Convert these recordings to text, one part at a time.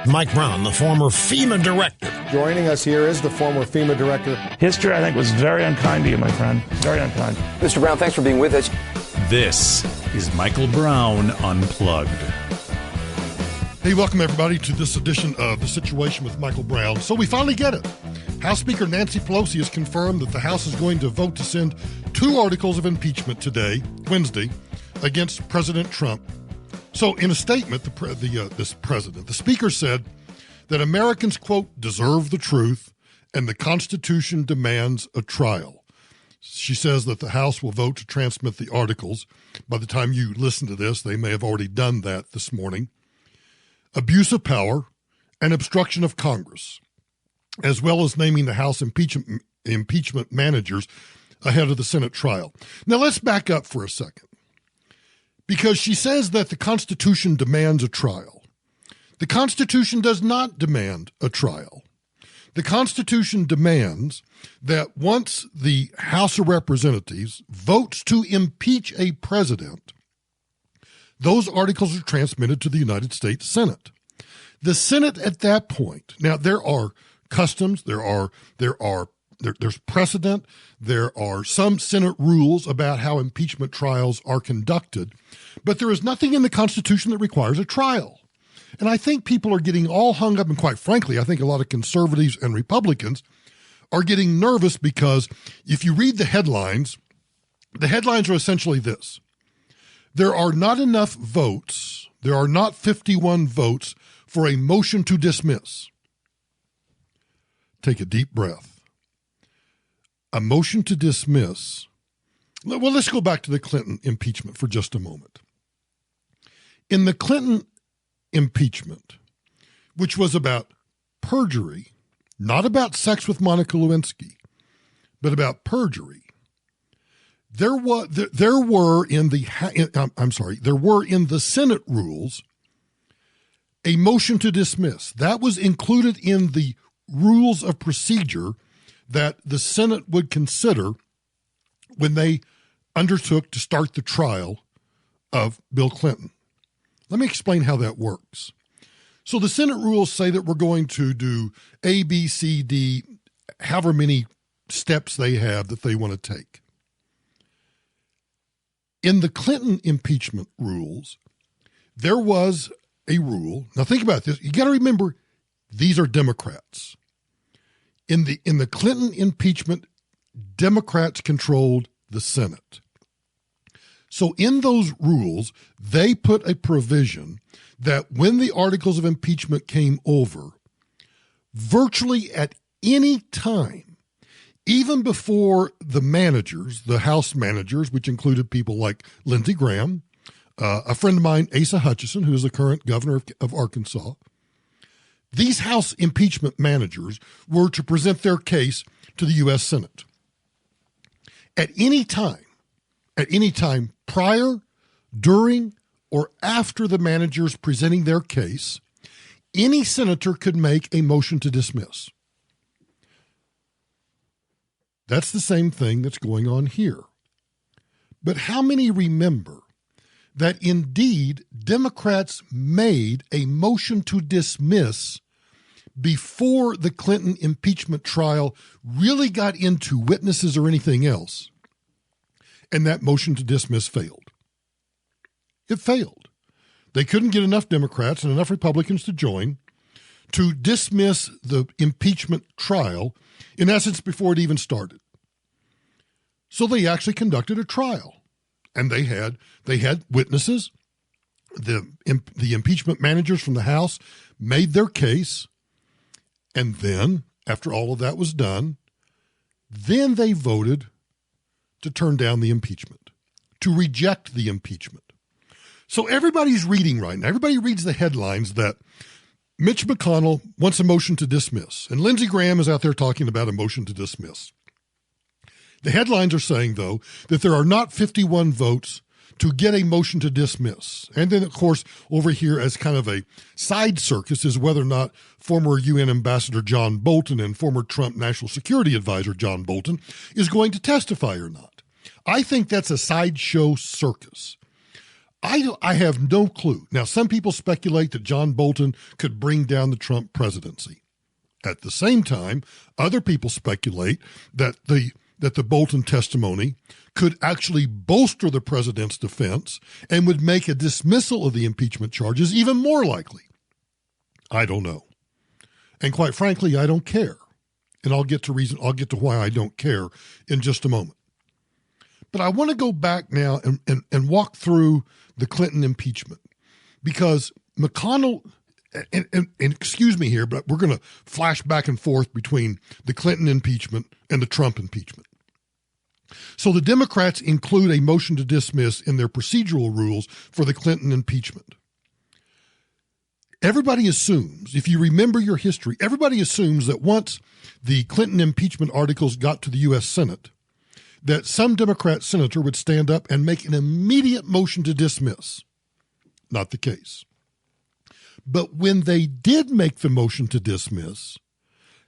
Mike Brown, the former FEMA director. Joining us here is the former FEMA director. History, I think, was very unkind to you, my friend. Very unkind. Mr. Brown, thanks for being with us. This is Michael Brown Unplugged. Hey, welcome everybody to this edition of The Situation with Michael Brown. So we finally get it. House Speaker Nancy Pelosi has confirmed that the House is going to vote to send 2 articles of impeachment today, Wednesday, against President Trump. So in a statement, the Speaker said that Americans, quote, deserve the truth and the Constitution demands a trial. She says that the House will vote to transmit the articles. By the time you listen to this, they may have already done that this morning. Abuse of power and obstruction of Congress, as well as naming the House impeachment managers ahead of the Senate trial. Now let's back up for a second, because she says that the Constitution demands a trial. The Constitution does not demand a trial. The Constitution demands that once the House of Representatives votes to impeach a president, those articles are transmitted to the United States Senate. The Senate at that point, now there are customs, there's precedent, there are some Senate rules about how impeachment trials are conducted, but there is nothing in the Constitution that requires a trial. And I think people are getting all hung up, and quite frankly, I think a lot of conservatives and Republicans are getting nervous because if you read the headlines are essentially this. There are not enough votes, there are not 51 votes for a motion to dismiss. Take a deep breath. A motion to dismiss. Well, let's go back to the Clinton impeachment for just a moment. In the Clinton impeachment, which was about perjury, not about sex with Monica Lewinsky, but about perjury, there were in the Senate rules a motion to dismiss. That was included in the rules of procedure that the Senate would consider when they undertook to start the trial of Bill Clinton. Let me explain how that works. So the Senate rules say that we're going to do A, B, C, D, however many steps they have that they want to take. In the Clinton impeachment rules, there was a rule. Now think about this. You got to remember, these are Democrats. In the Clinton impeachment, Democrats controlled the Senate. So in those rules, they put a provision that when the articles of impeachment came over, virtually at any time, even before the managers, the House managers, which included people like Lindsey Graham, a friend of mine, Asa Hutchinson, who is the current governor of Arkansas, these House impeachment managers were to present their case to the U.S. Senate. At any time prior, during, or after the managers presenting their case, any senator could make a motion to dismiss. That's the same thing that's going on here. But how many remember that indeed Democrats made a motion to dismiss before the Clinton impeachment trial really got into witnesses or anything else? And that motion to dismiss failed. It failed. They couldn't get enough Democrats and enough Republicans to join to dismiss the impeachment trial, in essence, before it even started. So they actually conducted a trial, and they had witnesses. The impeachment managers from the House made their case, and then, after all of that was done, then they voted to turn down the impeachment, to reject the impeachment. So everybody's reading right now. Everybody reads the headlines that Mitch McConnell wants a motion to dismiss, and Lindsey Graham is out there talking about a motion to dismiss. The headlines are saying, though, that there are not 51 votes to get a motion to dismiss. And then, of course, over here as kind of a side circus is whether or not former UN Ambassador John Bolton and former Trump National Security Advisor John Bolton is going to testify or not. I think that's a sideshow circus. I have no clue. Now, some people speculate that John Bolton could bring down the Trump presidency. At the same time, other people speculate that the Bolton testimony could actually bolster the president's defense and would make a dismissal of the impeachment charges even more likely. I don't know. And quite frankly, I don't care. And I'll get to why I don't care in just a moment. But I want to go back now and walk through the Clinton impeachment, because McConnell, and excuse me here, but we're going to flash back and forth between the Clinton impeachment and the Trump impeachment. So the Democrats include a motion to dismiss in their procedural rules for the Clinton impeachment. Everybody assumes, if you remember your history, everybody assumes that once the Clinton impeachment articles got to the U.S. Senate, that some Democrat senator would stand up and make an immediate motion to dismiss. Not the case. But when they did make the motion to dismiss,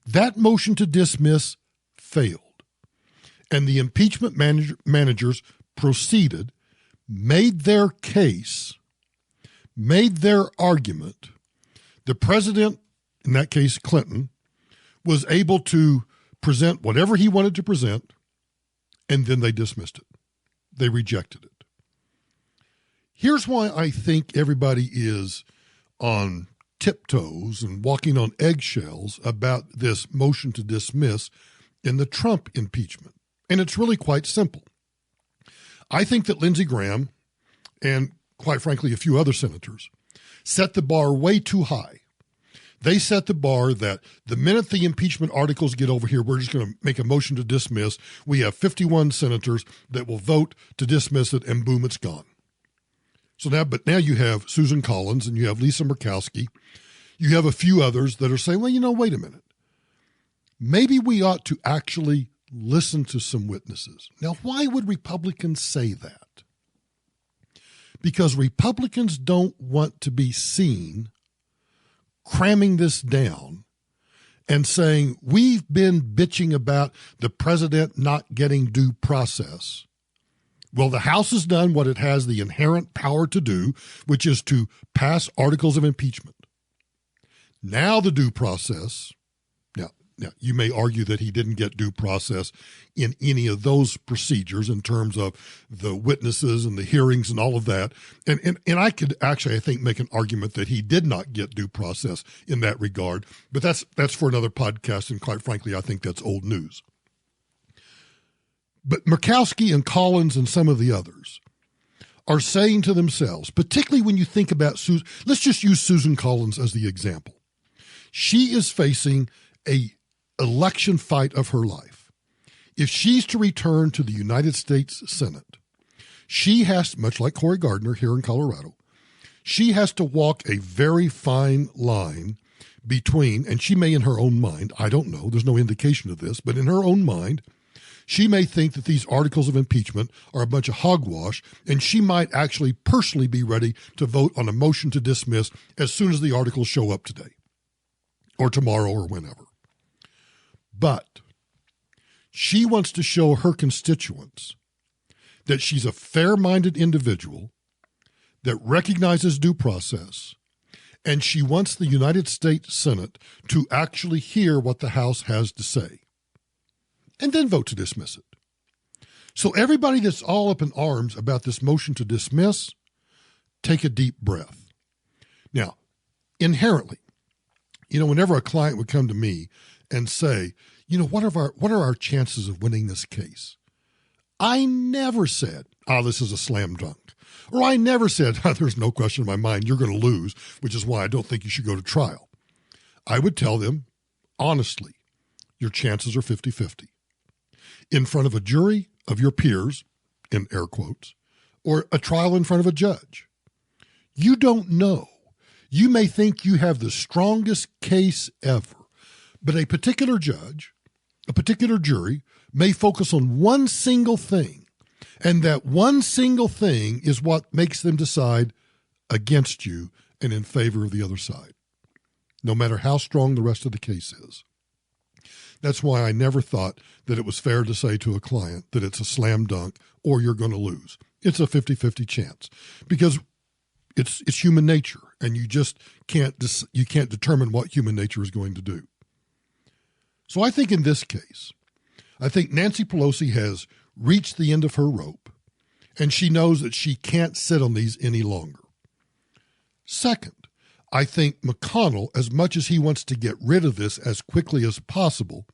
that motion to dismiss failed. And the impeachment managers proceeded, made their case, made their argument. The president, in that case Clinton, was able to present whatever he wanted to present, and then they dismissed it. They rejected it. Here's why I think everybody is on tiptoes and walking on eggshells about this motion to dismiss in the Trump impeachment. And it's really quite simple. I think that Lindsey Graham and, quite frankly, a few other senators set the bar way too high. They set the bar that the minute the impeachment articles get over here, we're just going to make a motion to dismiss. We have 51 senators that will vote to dismiss it, and boom, it's gone. So now you have Susan Collins and you have Lisa Murkowski. You have a few others that are saying, well, wait a minute. Maybe we ought to actually listen to some witnesses. Now, why would Republicans say that? Because Republicans don't want to be seen cramming this down and saying, we've been bitching about the president not getting due process. Well, the House has done what it has the inherent power to do, which is to pass articles of impeachment. Now the due process, now you may argue that he didn't get due process in any of those procedures in terms of the witnesses and the hearings and all of that. And I could actually, I think, make an argument that he did not get due process in that regard. But that's for another podcast. And quite frankly, I think that's old news. But Murkowski and Collins and some of the others are saying to themselves, particularly when you think about Susan, let's just use Susan Collins as the example. She is facing a election fight of her life. If she's to return to the United States Senate, she has, much like Cory Gardner here in Colorado, she has to walk a very fine line between, and she may in her own mind, I don't know, there's no indication of this, but in her own mind, she may think that these articles of impeachment are a bunch of hogwash, and she might actually personally be ready to vote on a motion to dismiss as soon as the articles show up today or tomorrow or whenever. But she wants to show her constituents that she's a fair-minded individual that recognizes due process, and she wants the United States Senate to actually hear what the House has to say and then vote to dismiss it. So everybody that's all up in arms about this motion to dismiss, take a deep breath. Now, inherently, whenever a client would come to me and say, what are our chances of winning this case? I never said, this is a slam dunk. Or I never said, there's no question in my mind, you're going to lose, which is why I don't think you should go to trial. I would tell them, honestly, your chances are 50-50. In front of a jury of your peers, in air quotes, or a trial in front of a judge. You don't know. You may think you have the strongest case ever, but a particular judge, a particular jury may focus on one single thing, and that one single thing is what makes them decide against you and in favor of the other side, no matter how strong the rest of the case is. That's why I never thought that it was fair to say to a client that it's a slam dunk or you're going to lose. It's a 50-50 chance because it's human nature, and you just can't determine what human nature is going to do. So I think in this case, I think Nancy Pelosi has reached the end of her rope, and she knows that she can't sit on these any longer. Second, I think McConnell, as much as he wants to get rid of this as quickly as possible,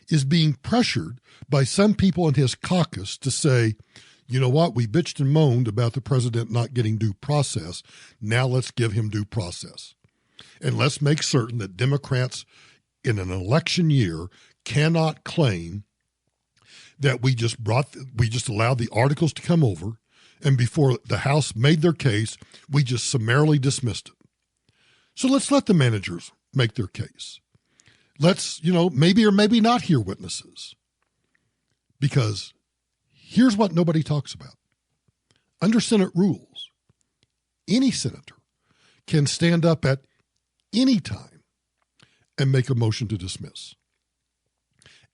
is being pressured by some people in his caucus to say, you know what, we bitched and moaned about the president not getting due process. Now let's give him due process. And let's make certain that Democrats in an election year cannot claim that we just allowed the articles to come over, and before the House made their case, we just summarily dismissed it. So let's let the managers make their case. Let's, maybe or maybe not hear witnesses. Because here's what nobody talks about. Under Senate rules, any senator can stand up at any time and make a motion to dismiss.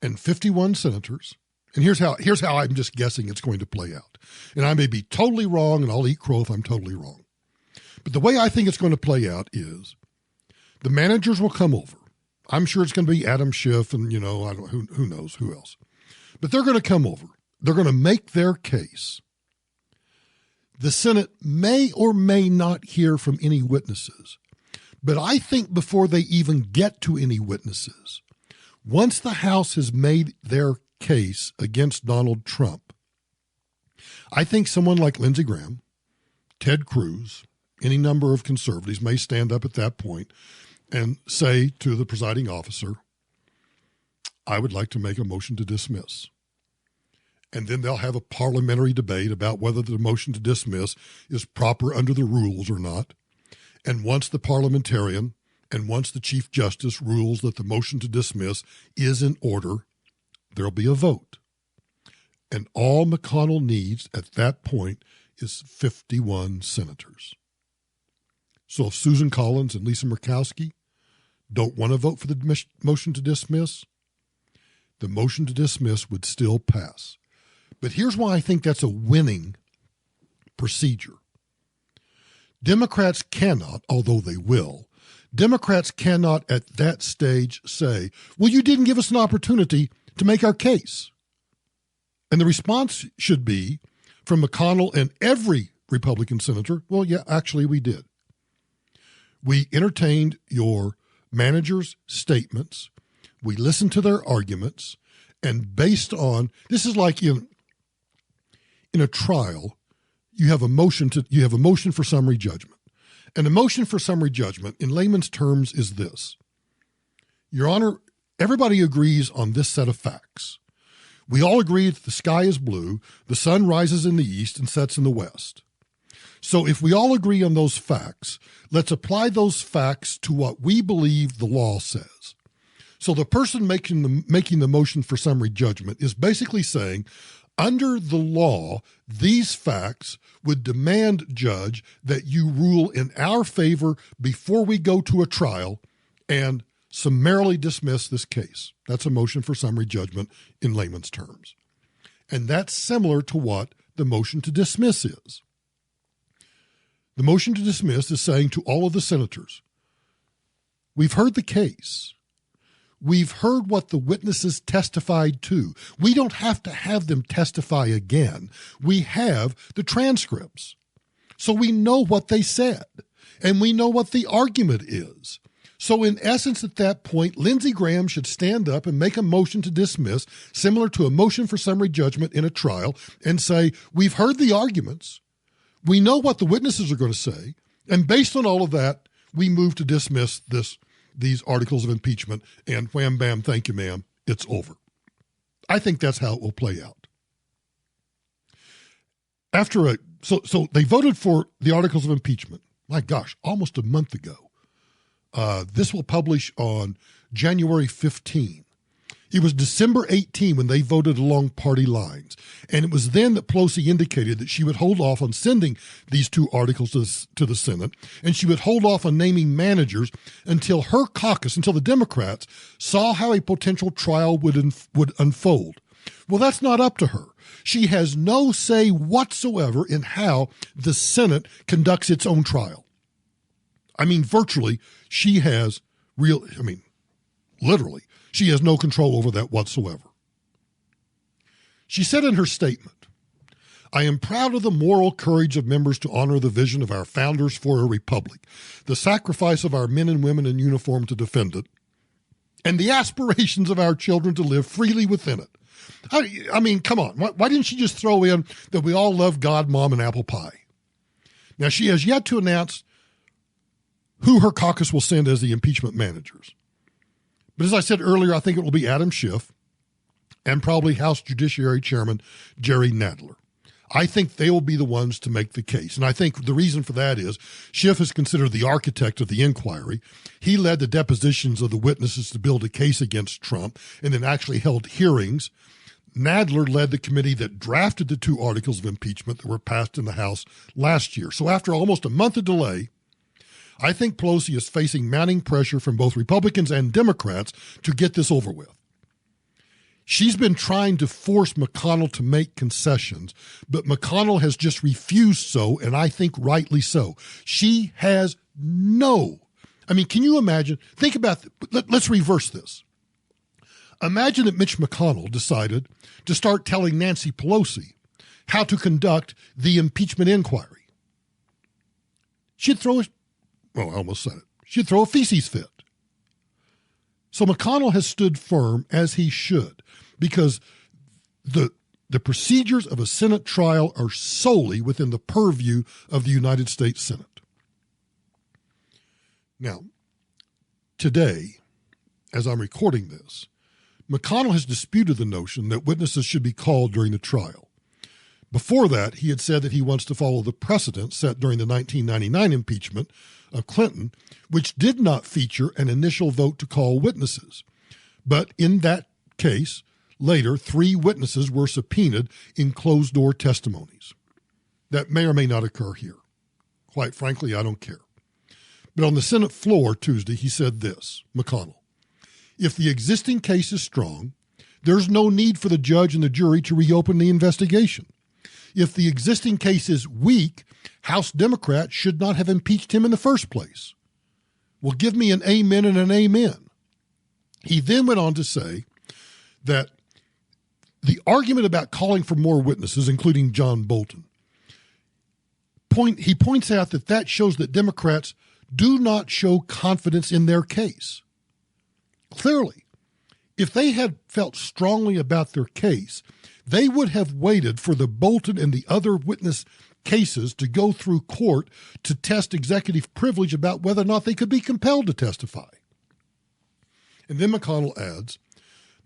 And 51 senators, and here's how I'm just guessing it's going to play out. And I may be totally wrong, and I'll eat crow if I'm totally wrong. But the way I think it's going to play out is the managers will come over. I'm sure it's going to be Adam Schiff and, who knows who else. But they're going to come over. They're going to make their case. The Senate may or may not hear from any witnesses. But I think before they even get to any witnesses, once the House has made their case against Donald Trump, I think someone like Lindsey Graham, Ted Cruz, any number of conservatives may stand up at that point and say to the presiding officer, I would like to make a motion to dismiss. And then they'll have a parliamentary debate about whether the motion to dismiss is proper under the rules or not. And once the parliamentarian and once the Chief Justice rules that the motion to dismiss is in order, there'll be a vote. And all McConnell needs at that point is 51 senators. So if Susan Collins and Lisa Murkowski don't want to vote for the motion to dismiss, the motion to dismiss would still pass. But here's why I think that's a winning procedure. Democrats cannot, although they will, Democrats cannot at that stage say, well, you didn't give us an opportunity to make our case. And the response should be from McConnell and every Republican senator, well, yeah, actually we did. We entertained your managers' statements. We listened to their arguments. And based on, this is like in a trial, you have a motion for summary judgment. And a motion for summary judgment in layman's terms is this. Your Honor, everybody agrees on this set of facts. We all agree that the sky is blue, the sun rises in the east and sets in the west. So if we all agree on those facts, let's apply those facts to what we believe the law says. So the person making the motion for summary judgment is basically saying, under the law, these facts would demand, Judge, that you rule in our favor before we go to a trial and summarily dismiss this case. That's a motion for summary judgment in layman's terms. And that's similar to what the motion to dismiss is. The motion to dismiss is saying to all of the senators, we've heard the case. We've heard what the witnesses testified to. We don't have to have them testify again. We have the transcripts. So we know what they said, and we know what the argument is. So in essence, at that point, Lindsey Graham should stand up and make a motion to dismiss, similar to a motion for summary judgment in a trial, and say, we've heard the arguments. We know what the witnesses are going to say. And based on all of that, we move to dismiss these articles of impeachment, and wham, bam, thank you, ma'am, it's over. I think that's how it will play out. So they voted for the articles of impeachment, my gosh, almost a month ago. This will publish on January 15. It was December 18 when they voted along party lines. And it was then that Pelosi indicated that she would hold off on sending these two articles to the Senate, and she would hold off on naming managers until her caucus, until the Democrats saw how a potential trial would unfold. Well, that's not up to her. She has no say whatsoever in how the Senate conducts its own trial. I mean, virtually, she has literally, she has no control over that whatsoever. She said in her statement, "I am proud of the moral courage of members to honor the vision of our founders for a republic, the sacrifice of our men and women in uniform to defend it, and the aspirations of our children to live freely within it." I mean, come on. Why didn't she just throw in that we all love God, Mom, and apple pie? Now, she has yet to announce who her caucus will send as the impeachment managers. But as I said earlier, I think it will be Adam Schiff and probably House Judiciary Chairman Jerry Nadler. I think they will be the ones to make the case. And I think the reason for that is Schiff is considered the architect of the inquiry. He led the depositions of the witnesses to build a case against Trump and then actually held hearings. Nadler led the committee that drafted the 2 articles of impeachment that were passed in the House last year. So after almost a month of delay, I think Pelosi is facing mounting pressure from both Republicans and Democrats to get this over with. She's been trying to force McConnell to make concessions, but McConnell has just refused so, and I think rightly so. She has can you imagine? Think about, let's reverse this. Imagine that Mitch McConnell decided to start telling Nancy Pelosi how to conduct the impeachment inquiry. She'd throw she'd throw a feces fit. So McConnell has stood firm, as he should, because the procedures of a Senate trial are solely within the purview of the United States Senate. Now, today, as I'm recording this, McConnell has disputed the notion that witnesses should be called during the trial. Before that, he had said that he wants to follow the precedent set during the 1999 impeachment of Clinton, which did not feature an initial vote to call witnesses. But in that case, later, 3 witnesses were subpoenaed in closed-door testimonies. That may or may not occur here. Quite frankly, I don't care. But on the Senate floor Tuesday, he said this, McConnell, "If the existing case is strong, there's no need for the judge and the jury to reopen the investigation. If the existing case is weak, House Democrats should not have impeached him in the first place." Well, give me an amen and an amen. He then went on to say that the argument about calling for more witnesses, including John Bolton, he points out that shows that Democrats do not show confidence in their case. Clearly, if they had felt strongly about their case, they would have waited for the Bolton and the other witness cases to go through court to test executive privilege about whether or not they could be compelled to testify. And then McConnell adds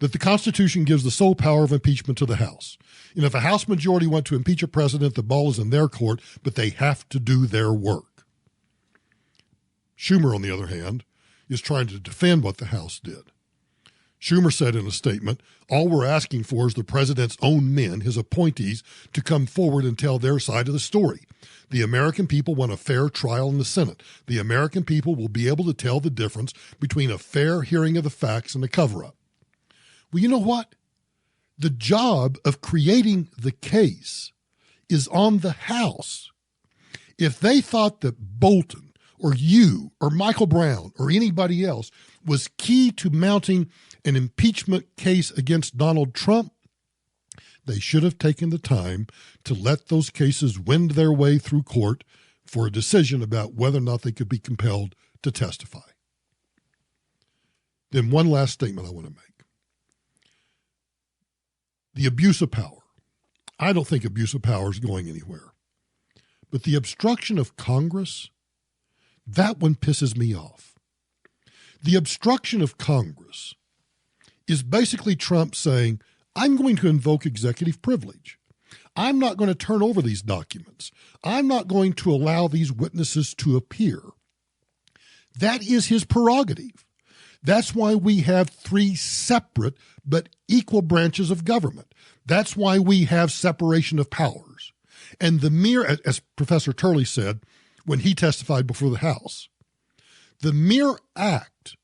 that the Constitution gives the sole power of impeachment to the House. And if a House majority want to impeach a president, the ball is in their court, but they have to do their work. Schumer, on the other hand, is trying to defend what the House did. Schumer said in a statement, "All we're asking for is the president's own men, his appointees, to come forward and tell their side of the story. The American people want a fair trial in the Senate. The American people will be able to tell the difference between a fair hearing of the facts and a cover-up." Well, you know what? The job of creating the case is on the House. If they thought that Bolton or you or Michael Brown or anybody else was key to mounting an impeachment case against Donald Trump, they should have taken the time to let those cases wend their way through court for a decision about whether or not they could be compelled to testify. Then one last statement I want to make. The abuse of power. I don't think abuse of power is going anywhere. But the obstruction of Congress, that one pisses me off. The obstruction of Congress is basically Trump saying, I'm going to invoke executive privilege. I'm not going to turn over these documents. I'm not going to allow these witnesses to appear. That is his prerogative. That's why we have 3 separate but equal branches of government. That's why we have separation of powers. And the mere, as Professor Turley said when he testified before the House, the mere act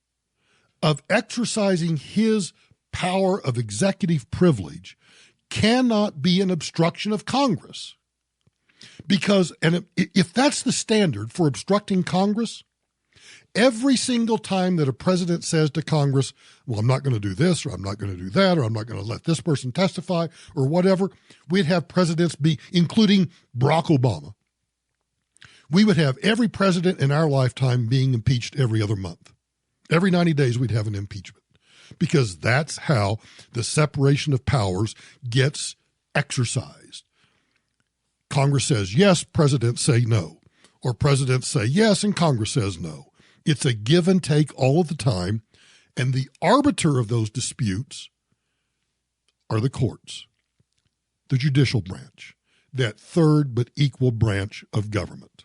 of exercising his power of executive privilege cannot be an obstruction of Congress. Because, and if that's the standard for obstructing Congress, every single time that a president says to Congress, well, I'm not going to do this, or I'm not going to do that, or I'm not going to let this person testify, or whatever, we'd have presidents be, including Barack Obama. We would have every president in our lifetime being impeached every other month. Every 90 days, we'd have an impeachment. Because that's how the separation of powers gets exercised. Congress says yes, presidents say no. Or presidents say yes, and Congress says no. It's a give and take all of the time, and the arbiter of those disputes are the courts, the judicial branch, that third but equal branch of government.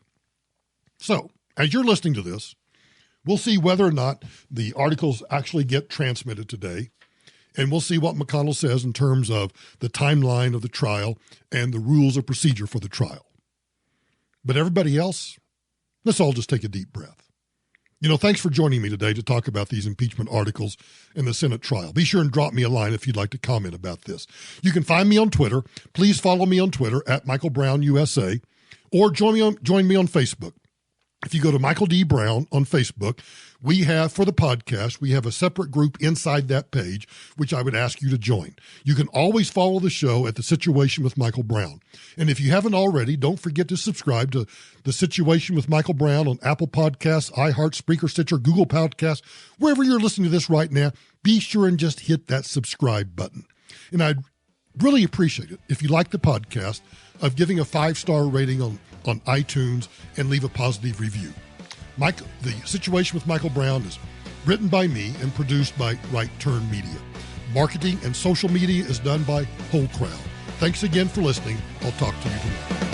So, as you're listening to this, we'll see whether or not the articles actually get transmitted today, and we'll see what McConnell says in terms of the timeline of the trial and the rules of procedure for the trial. But everybody else, let's all just take a deep breath. Thanks for joining me today to talk about these impeachment articles and the Senate trial. Be sure and drop me a line if you'd like to comment about this. You can find me on Twitter. Please follow me on Twitter at Michael Brown USA, or join me on Facebook. If you go to Michael D. Brown on Facebook, we have, for the podcast, we have a separate group inside that page, which I would ask you to join. You can always follow the show at The Situation with Michael Brown. And if you haven't already, don't forget to subscribe to The Situation with Michael Brown on Apple Podcasts, iHeart, Spreaker, Stitcher, Google Podcasts, wherever you're listening to this right now. Be sure and just hit that subscribe button. And I'd really appreciate it if you like the podcast of giving a 5-star rating on iTunes and leave a positive review. The Situation with Michael Brown is written by me and produced by Right Turn Media. Marketing and social media is done by Whole Crowd. Thanks again for listening. I'll talk to you tomorrow.